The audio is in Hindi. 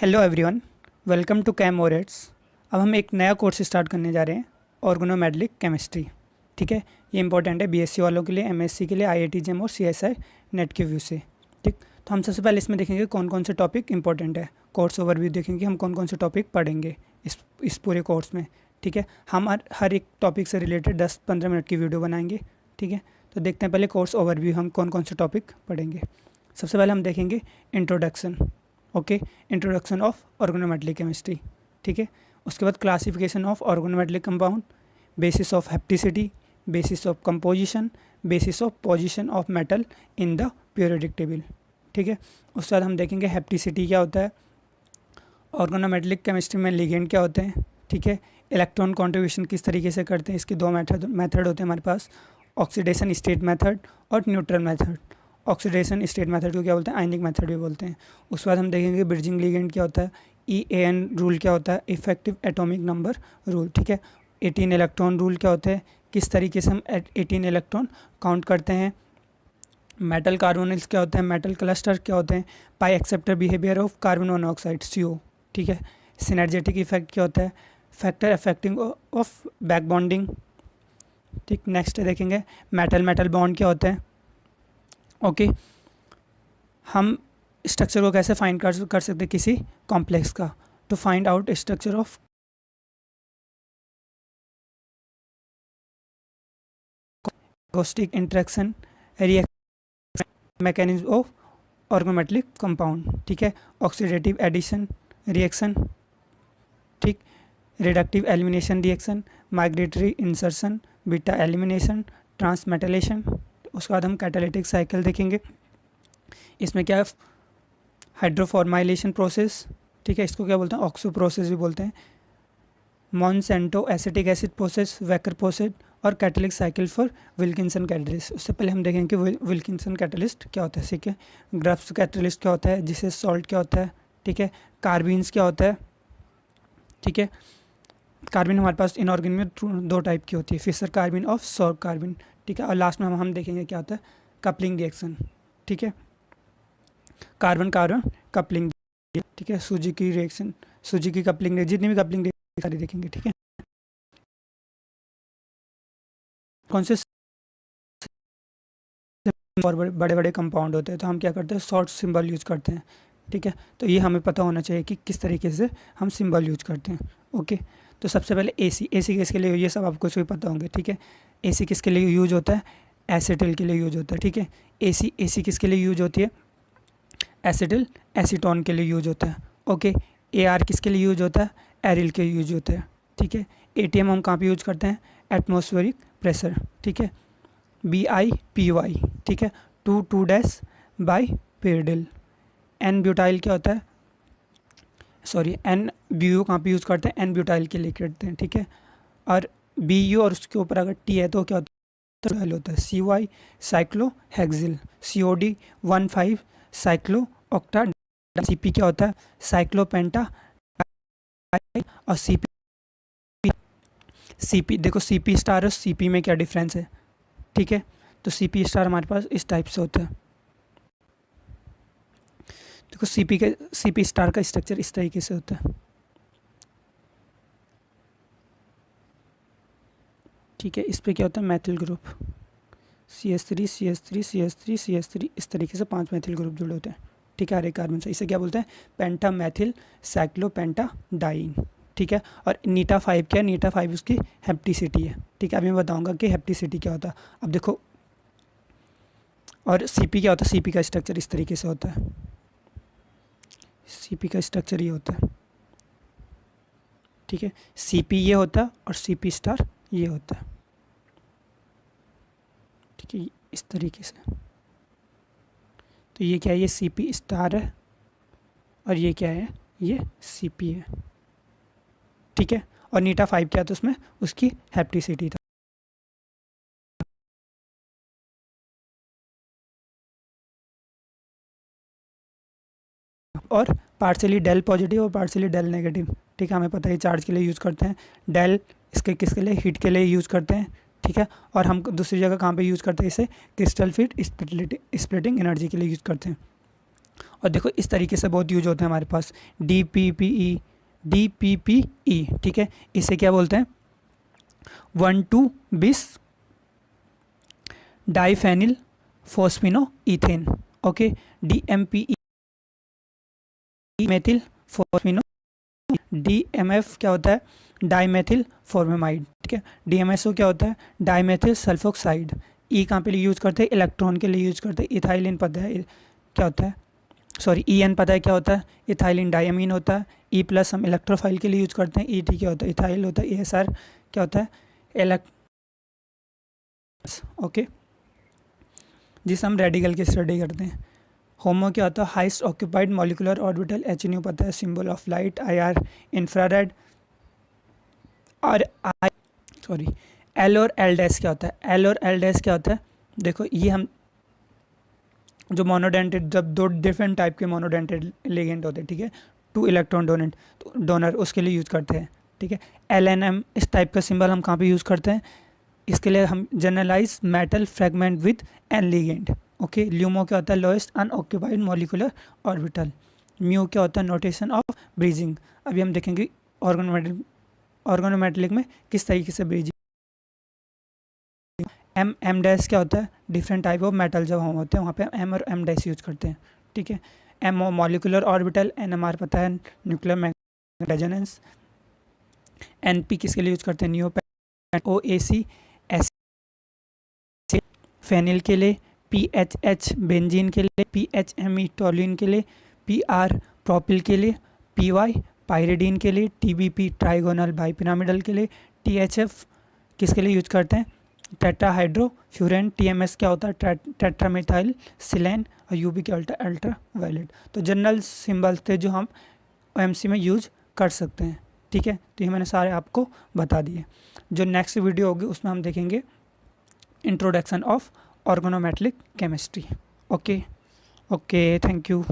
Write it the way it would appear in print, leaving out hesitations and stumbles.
Hello everyone, welcome to Cam Orates. अब हम एक नया कोर्स स्टार्ट करने जा रहे हैं, ऑर्गेनोमेटेलिक केमिस्ट्री। ठीक है, ये इंपॉर्टेंट है बीएससी वालों के लिए, एमएससी के लिए, आईआईटी जेम और सीएसआई नेट के व्यू से। ठीक, तो हम सबसे पहले इसमें देखेंगे कौन कौन से टॉपिक इंपॉर्टेंट है। कोर्स ओवरव्यू देखेंगे हम कौन कौन से टॉपिक पढ़ेंगे इस पूरे कोर्स में। ठीक है, हम हर एक टॉपिक से रिलेटेड 10-15 मिनट की वीडियो बनाएंगे। ठीक है, तो देखते हैं पहले कोर्स ओवरव्यू हम कौन कौन से टॉपिक पढ़ेंगे। सबसे पहले हम देखेंगे introduction. Okay, introduction of organometallic chemistry. ठीक है, उसके बाद classification of organometallic compound, basis of hapticity, basis of composition, basis of position of metal in the periodic table. ठीक है, उसके बाद हम देखेंगे हेप्टिसिटी क्या होता है, ऑर्गेनोमेटेलिक केमिस्ट्री में लिगेंड क्या होते हैं। ठीक है, इलेक्ट्रॉन कॉन्ट्रीब्यूशन किस तरीके से करते हैं, इसके दो मेथड होते हैं हमारे पास, ऑक्सीडेशन स्टेट मेथड और neutral method. Oxidation state method को क्या बोलते हैं, आयनिक मेथड भी बोलते हैं। उसके बाद हम देखेंगे ब्रिजिंग लिगेंड क्या होता है, EAN रूल क्या होता है, इफेक्टिव एटॉमिक नंबर रूल। ठीक है, 18 इलेक्ट्रॉन रूल क्या होता है, किस तरीके से हम 18 इलेक्ट्रॉन काउंट करते हैं। मेटल कार्बोनिल्स क्या होते हैं, मेटल क्लस्टर क्या होते हैं, पाई acceptor behaviour of carbon monoxide CO। ठीक है, सिनर्जेटिक इफेक्ट क्या होता है, factor affecting of back bonding. ठीक, नेक्स्ट देखेंगे मेटल मेटल बॉन्ड क्या होते हैं। ओके, हम स्ट्रक्चर को कैसे फाइंड कर सकते हैं किसी कॉम्प्लेक्स का, to find out structure of agostic interaction reaction mechanism of organometallic compound. ठीक है, ऑक्सीडेटिव एडिशन रिएक्शन, ठीक, reductive elimination reaction, migratory insertion, beta elimination, transmetalation. उसके बाद हम कैटालिटिक साइकिल देखेंगे, इसमें क्या है, हाइड्रोफॉर्माइलेशन प्रोसेस। ठीक है, इसको क्या बोलते हैं, ऑक्सो प्रोसेस भी बोलते हैं, Monsanto acetic acid process, Wacker process और catalytic cycle for Wilkinson catalyst. उससे पहले हम देखेंगे कि विल्किंसन कैटलिस्ट क्या होता है। ठीक है, ग्रफ्स कैटलिस्ट क्या होता है, जिसे सॉल्ट क्या होता है। ठीक है, कार्बिन्स क्या होता है। ठीक है, कार्बिन हमारे पास इनऑर्गेनिक में दो टाइप की होती है, फिशर कार्बिन और सॉर्ब कार्बिन। ठीक है, और लास्ट में हम देखेंगे क्या होता है, कपलिंग रिएक्शन। ठीक है, कार्बन कार्बन कपलिंग। ठीक है, सूजी की रिएक्शन, सूजी की कपलिंग, जितनी भी कपलिंग सारी देखेंगे। ठीक है, कौन से और बड़े बड़े कंपाउंड होते हैं तो हम क्या करते हैं, शॉर्ट सिंबल यूज करते हैं। ठीक है, तो ये हमें पता होना चाहिए कि किस तरीके से हम सिंबल यूज करते हैं। ओके, तो सबसे पहले AC किसके लिए, ये सब आपको भी पता होंगे। ठीक है, AC किसके लिए यूज होता है, एसिटिल के लिए यूज होता है। ठीक है, AC किसके लिए यूज होती है, एसिटिल एसीटोन के लिए यूज होता है। ओके, AR किसके लिए यूज होता है, एरिल के यूज होता है। ठीक है, ATM हम कहाँ पे यूज करते हैं, एटमॉस्फेरिक प्रेशर। ठीक है, BiPy। ठीक है, 2,2- बाई पेरिडिल। N ब्यूटाइल क्या होता है, सॉरी N BU कहाँ पे यूज़ करते हैं, N ब्यूटाइल के लिए करते हैं। ठीक है, और BU और उसके ऊपर अगर T है तो क्या होता है, CY cyclohexyl, COD 15 cyclo octa. CP क्या होता है, साइक्लोपेंटा। और CP देखो, CP स्टार और CP में क्या डिफरेंस है। ठीक है, तो CP स्टार हमारे पास इस टाइप से होता है। देखो CP स्टार का स्ट्रक्चर इस तरीके से होता है। ठीक है, इस पे क्या होता है, Maithil group, CH3 CH3 CH3 CH3, इस तरीके से 5 मैथिल ग्रुप जुड़े होते हैं। ठीक है, हर एक कार्बन से, इसे क्या बोलते हैं, पेंटा मैथिल साइक्लोपेंटाडाइन। ठीक है, और नीटा 5 क्या है, नीटा 5 उसकी हेप्टिसिटी है। ठीक है, अभी मैं बताऊंगा कि हेप्टिसिटी क्या होता है। अब देखो, और CP क्या होता है, CP का स्ट्रक्चर इस तरीके से होता है, CP का स्ट्रक्चर ये होता है। ठीक है, CP ये होता है और CP स्टार ये होता है। ठीक है, इस तरीके से। तो ये क्या है, ये CP स्टार है और ये क्या है, ये CP है। ठीक है, और नीटा 5 क्या था उसमें, उसकी हेप्टिसिटी था। और पार्शियली डेल पॉजिटिव और पार्शियली डेल नेगेटिव। ठीक है, हमें पता है चार्ज के लिए यूज़ करते हैं, डेल इसके किसके लिए, हीट के लिए यूज़ करते हैं। ठीक है, और हम दूसरी जगह कहाँ पे यूज़ करते हैं इसे, क्रिस्टल फिट स्प्लिटिंग एनर्जी के लिए यूज़ करते हैं। और देखो इस तरीके से बहुत यूज होते हैं हमारे पास, DPPE, ठीक है, इसे क्या बोलते हैं, 1,2-bis diphenyl phosphinoethane, okay, DMPE methyl phosphino, DMF क्या होता है, डाइमेथिल फॉर्मेमाइड, ठीक है, DMSO क्या होता है, डाइमेथिल सल्फोक्साइड। ई कहाँ पे यूज़ करते हैं, इलेक्ट्रॉन के लिए यूज़ करते हैं। इथाइलिन पता है क्या होता है, सॉरी EN पता है क्या होता है, इथाइलिन डायमीन होता है। E+ हम इलेक्ट्रोफाइल के लिए यूज़ करते हैं। ET क्या होता है, इथाइल होता है। ESR क्या होता है, ओके, जिसे हम रेडिकल की स्टडी करते हैं। होमो क्या होता है, highest occupied molecular orbital. HNU पता है, symbol of light. IR infrared. और L और L डैश क्या होता है, L और L डैश क्या होता है, देखो ये हम जो मोनोडेंटेड, जब दो डिफरेंट टाइप के मोनोडेंटेड लिगेंड होते हैं, ठीक है, 2 इलेक्ट्रॉन डोनर उसके लिए यूज़ करते हैं, ठीक है। LNM इस टाइप का सिंबल हम कहाँ पे यूज़ करते हैं, इसके लिए हम generalise metal fragment with an ligand, okay. LUMO क्या होता है, lowest unoccupied molecular orbital. Mu क्या होता है, नोटेशन ऑफ ब्रीजिंग। अभी हम देखेंगे ऑर्गोनोमेटलिक में किस तरीके से ब्रीजिंग। M डैश क्या होता है, डिफरेंट टाइप ऑफ मेटल जब हम होते हैं वहाँ पे M और M डैश यूज़ करते हैं, ठीक है। M molecular orbital. NMR पता है, न्यूक्लियर मैग्नेटिक रेजोनेंस। NP किसके लिए यूज़ करते हैं, नियोपेन। OAC एसिड फेनिल के लिए। PHH बेंजीन के लिए। PHME टोलिन के लिए। PR प्रोपिल के लिए। PY पायरिडीन के लिए। TBP ट्राइगोनल बाइपिरामिडल के लिए। THF किसके लिए यूज करते हैं, टेट्राहाइड्रोफ्यूरेन। TMS क्या होता है, टेट्रामिथाइल सिलेन। और UV क्या होता है, अल्ट्रा वायलेट। तो जनरल सिंबल्स थे जो हम OMC में यूज कर सकते हैं, ठीक है। तो ये मैंने सारे आपको बता दिए। जो नेक्स्ट वीडियो होगी उसमें हम देखेंगे introduction of organometallic chemistry. Okay, thank you.